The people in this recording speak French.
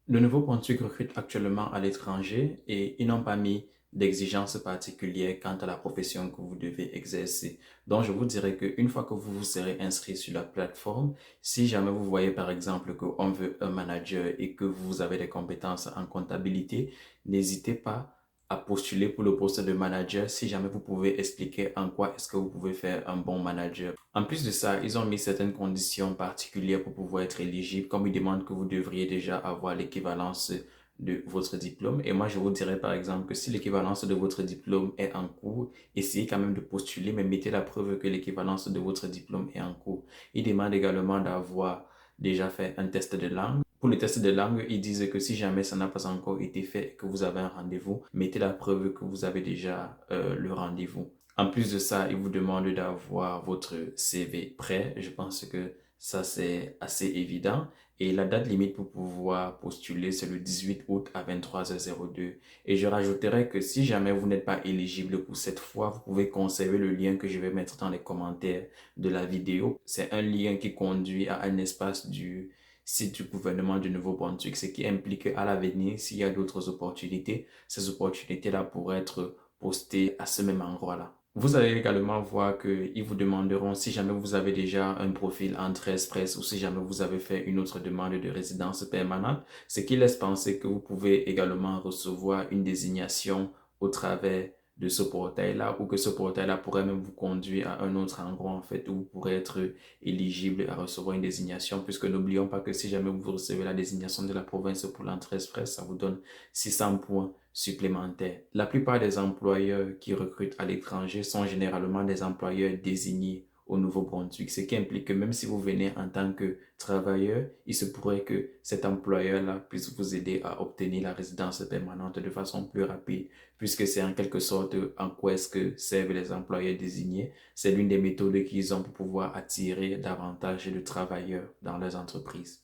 Le Nouveau-Brunswick recrute actuellement à l'étranger et ils n'ont pas mis d'exigences particulières quant à la profession que vous devez exercer. Donc, je vous dirais qu'une fois que vous vous serez inscrit sur la plateforme, si jamais vous voyez par exemple qu'on veut un manager et que vous avez des compétences en comptabilité, n'hésitez pas à postuler pour le poste de manager si jamais vous pouvez expliquer en quoi est-ce que vous pouvez faire un bon manager. En plus de ça, ils ont mis certaines conditions particulières pour pouvoir être éligible, comme ils demandent que vous devriez déjà avoir l'équivalence de votre diplôme. Et moi, je vous dirais par exemple que si l'équivalence de votre diplôme est en cours, essayez quand même de postuler, mais mettez la preuve que l'équivalence de votre diplôme est en cours. Ils demandent également d'avoir déjà fait un test de langue. Pour le test de langue, ils disent que si jamais ça n'a pas encore été fait et que vous avez un rendez-vous, mettez la preuve que vous avez déjà le rendez-vous. En plus de ça, il vous demande d'avoir votre CV prêt. Je pense que ça, c'est assez évident. Et la date limite pour pouvoir postuler, c'est le 18 août à 23h02. Et je rajouterai que si jamais vous n'êtes pas éligible pour cette fois, vous pouvez conserver le lien que je vais mettre dans les commentaires de la vidéo. C'est un lien qui conduit à un espace du site du gouvernement du Nouveau-Brunswick, ce qui implique qu'à l'avenir, s'il y a d'autres opportunités, ces opportunités-là pourraient être postées à ce même endroit-là. Vous allez également voir qu'ils vous demanderont si jamais vous avez déjà un profil entre Express ou si jamais vous avez fait une autre demande de résidence permanente, ce qui laisse penser que vous pouvez également recevoir une désignation au travers de ce portail-là ou que ce portail-là pourrait même vous conduire à un autre endroit en fait où vous pourrez être éligible à recevoir une désignation puisque n'oublions pas que si jamais vous recevez la désignation de la province pour l'entrée express, ça vous donne 600 points supplémentaires. La plupart des employeurs qui recrutent à l'étranger sont généralement des employeurs désignés au Nouveau-Brunswick, ce qui implique que même si vous venez en tant que travailleur, il se pourrait que cet employeur-là puisse vous aider à obtenir la résidence permanente de façon plus rapide, puisque c'est en quelque sorte en quoi est-ce que servent les employeurs désignés. C'est l'une des méthodes qu'ils ont pour pouvoir attirer davantage de travailleurs dans leurs entreprises.